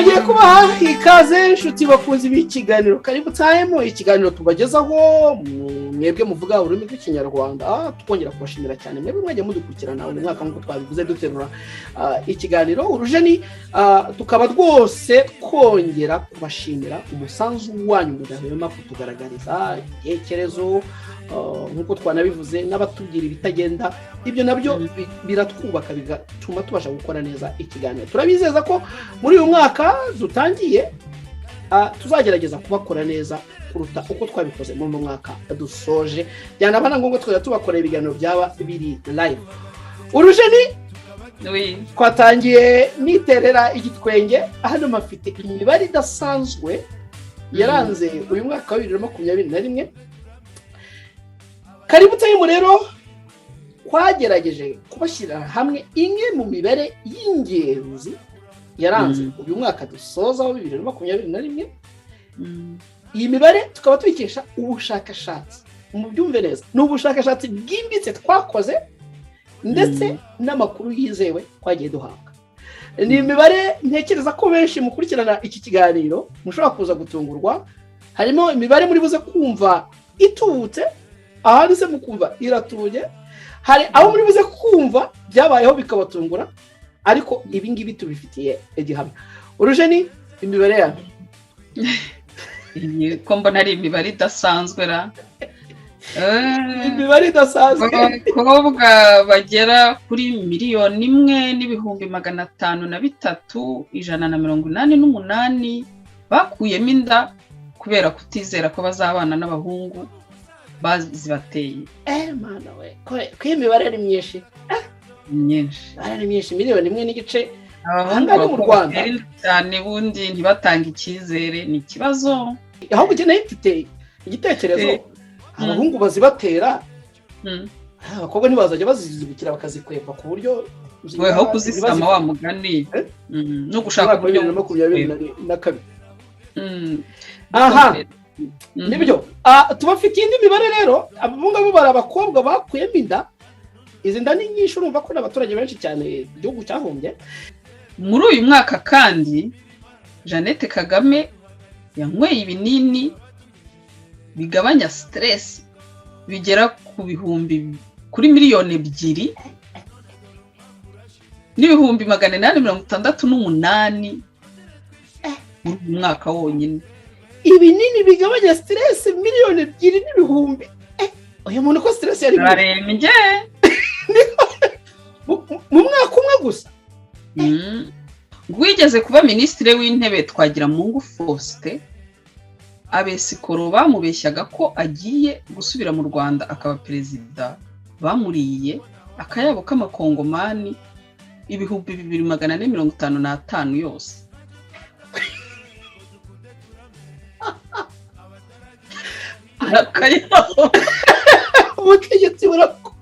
twongeye kubaha ikaze inshuti bakunzi b'ikiganiro karibu time ikiganiro tubagezaho mwebwe muvuga ururimi rw'ikinyarwanda twongera kubashimira cyane mwebwe mwajya mudukurikirana uyu mwaka nk'uko twabivuze duterura ikiganiro urujeni tukaba rwose kongera kubashimira umusanzu wanyu mudahwema kutugaragariza intekerezo nk'uko twanabivuze n'abatubwira ibitagenda ibyo nabyo biratwubaka bigatuma tubasha gukora neza ikiganiro turabizeza ko muri uyu mwaka dutangiye tuzagerageza kubakora neza kuruta uko twabikoze mu mwaka dusoje byanabana ngombwa twajya tubakorera ibiganiro byaba biri live urujeni twatangiye niterera igitwenge hano mafite imibare idasanzwe yaranze uyu mwaka wa 2021 karibu time rero twagerageje kubashyira hamwe imwe mu mibare y'ingenzi yaranze uyu mwaka dusoza wa 2021 iyi mibare tukaba tuyikesha ubushakashatsi mu byumve neza n'ubushakashatsi bwimbitse twakoze ndetse n'amakuru yizewe twagiye duhabwa ni imibare ntekereza ko benshi mukurikirana iki kiganiro mushobora kuza gutungurwa harimo imibare muri buze kumva itubutse ahandi se mukumva iratuye hari aho muri buze kumva byabayeho bikabatungura ariko ibi ngibi tubifitiye igihamya urujeni imibare yanyu ko mbona ari imibare idasanzwe ra imibare idasanzwe abakobwa bagera kuri 1,553,188 bakuyemo inda kubera kutizera ko bazabana n'abahungu bazibateye mana we ko imibare ari myinshi myinshi ari myinshi 1,5 million abahungu mu Rwanda cyane bundi ntibatanga icyizere ni kibazo aho kugena ifite igitekerezo abahungu bazibatera abakobwa ntibazajya bazizibukira bakazikwepa ku buryo we aho kuzisama wa mugani no gushaka uburyo 2022 nibyo tubafitiye indi mibare rero abahungu bari abakobwa bakuyemo inda izi nda ni nyinshi urumva ko n'abaturage benshi cyane igihugu cyahombye muri uyu mwaka kandi Jeannette Kagame yanyweye ibinini bigabanya stress bigera ku bihumbi kuri miliyoni 2 n'ibihumbi 868 mu mwaka wonyine ibinini bigabanya stress miliyoni 2 n'ibihumbi oya muntu ko stress yari arembye mu mwaka umwe gusa gwigeze kuba ministre w'intebe Twagiramungu Faustin abesikoro bamubeshyaga ko agiye gusubira mu Rwanda akaba perezida bamuriye akayabo k'amakongomani 2,455 yose ubutegetsi burako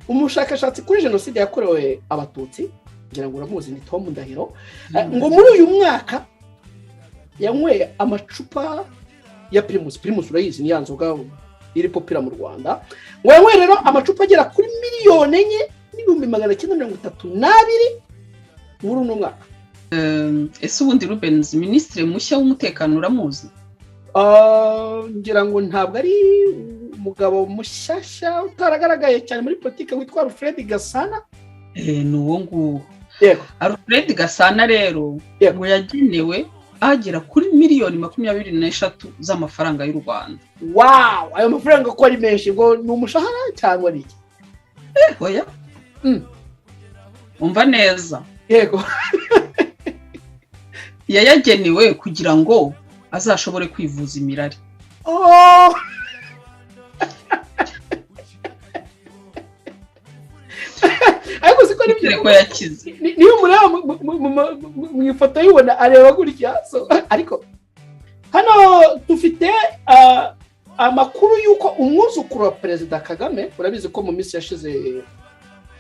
umushakashatsi kuri jenoside yakorewe abatutsi ngira ngo uramuzi ni Tom Ndahiro ngo muri uyu mwaka yanyweye amacupa ya Primus urayizi ni yanzoga iri popira mu Rwanda ngo yanyweye rero amacupa agera kuri 4,932 muri uno mwaka ese ubundi Rubens ministre mushya w'umutekano uramuzi ngira ngo ntabwo ari umugabo mushyashya utaragaragaye cyane muri politike witwa Alfred Gasana nuwo nguwo yego Alfred Gasana rero ngo yagenewe agera kuri 23 z'amafaranga y'u Rwanda wow ayo mafaranga ko ari menshi ngo ni umushahara cyangwa ari iki oya umva neza yego yayagenewe kugira ngo azashobore kwivuza imirari ariko siko nibyo ko yakize niyo mureba mu ifoto yibona areba gutya ariko hano dufite amakuru yuko umwuzukuru wa perezida Kagame urabizi ko mu minsi yashize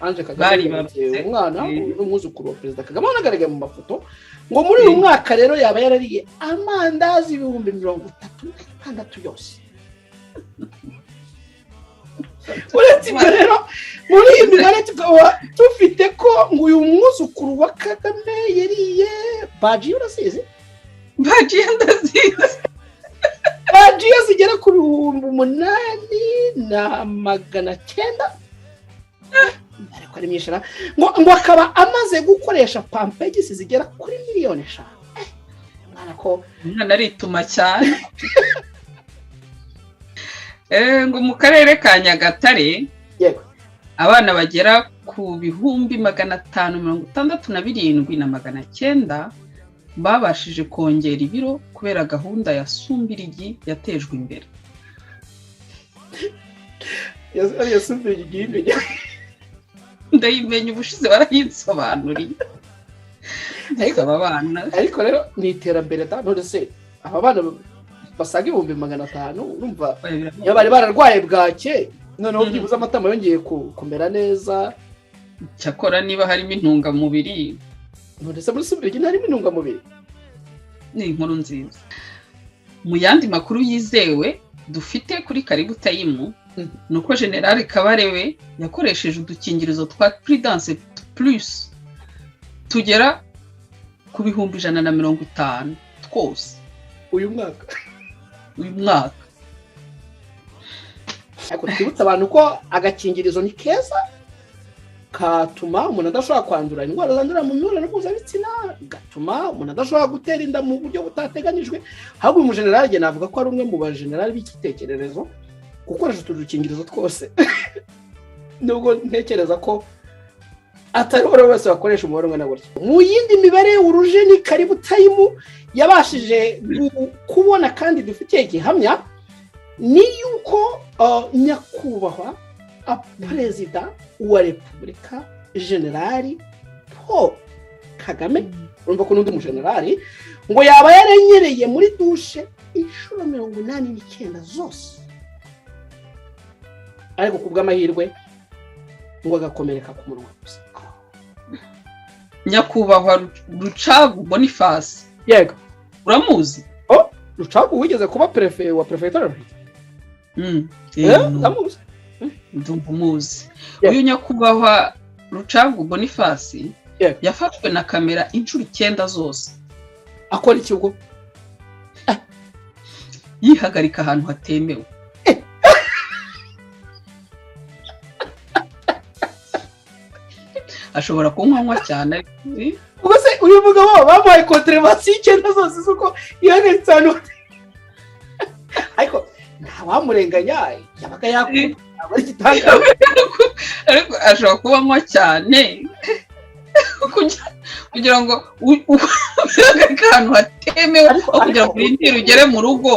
Ange Kagame umwana umwuzukuru wa perezida Kagame anagaragaye mu mafoto ngo muri uyu mwaka rero yaba yarariye amandazi 36 yose uretse ibyo rero muri iyi mibare tukaba dufite ko ngo uyu mwuzukuru wa Kagame yariye baji urasize baji ndazizi baji zigera ku 8,900 ariko ari myinshi ngo akaba amaze gukoresha pampegisi zigera kuri 5 miliyoni mwana ko umwana arituma cyane ngo mu karere ka Nyagatare yego abana bagera ku 567,900 babashije kongera ibiro kubera gahunda ya Sumbirigi yatejwe imbere. ya Sumbirigi imbere ndayimenye ubushize barayinsobanuriye. ariko rero ni iterambere none se aba bana basaga 500,000 urumva bari bararwaye bwake noneho byibuze amatama yongeye kumera neza cyakora niba harimo intungamubiri none se muri Sumbirigi harimo intungamubiri ni inkuru nziza. Mu yandi makuru yizewe dufite kuri Karibu Time nuko General Kabarebe yakoresheje udukingirizo twa Prudence Plus tugera ku 150 twose uyu mwaka ariko twibutsa abantu ko agakingirizo ni keza katuma umuntu adashobora kwandura indwara zandurira mu mibonano mpuzabitsina, gatuma umuntu adashobora gutera inda mu buryo butateganijwe. ahubwo uyu mujenerali njye navuga ko ari umwe mu bajenerali b'ikitekererezo gukoresha utu dukingirizo twose nubwo ntekereza ko atari buri wese wakoresha umubare umwe na gutya. Mu yindi mibare Urujeni Karibu Time yabashije kubona kandi dufitiye gihamya ni yuko nyakubahwa perezida wa Repubulika Generali Paul Kagame urumva ko n'undi mujenerali ngo yaba yarenyereye muri dushe inshuro 89 zose ariko kubw'amahirwe ngo agakomereka ku munwa gusa. Nyakubahwa Rucagu Boniface yego uramuzi? Rucagu wigeze kuba prefe wa prefecture ndamuzi ndumuzi. Uyu nyakubahwa Rucagu Boniface yafashwe na kamera inshuro 9 zose akora iki ubwo yihagarika ahantu hatemewe. ashobora kunywa cyane ubwo se uyu mugabo bamuhaye contravention 9 zose zuko yahagaritse ahantu ariko ntawamurenganya yabaga yakunda abari kitanga ariko ashobora kunywa cyane kugira ngo uhagarike ahantu hatemewe kugira ngo urindire ugere mu rugo.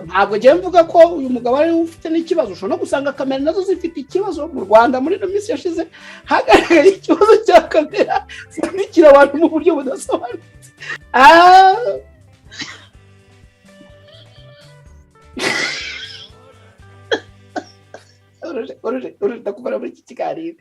ntabwo ngiye mvuga ko uyu mugabo ari ufite n'ikibazo, ushobora no gusanga kamera nazo zifite ikibazo. mu Rwanda muri ino minsi yashize hagaragaye ikibazo cya kamera zimurikira abantu mu buryo budasobanutse. Oroje ndakubara muri iki kiganiro.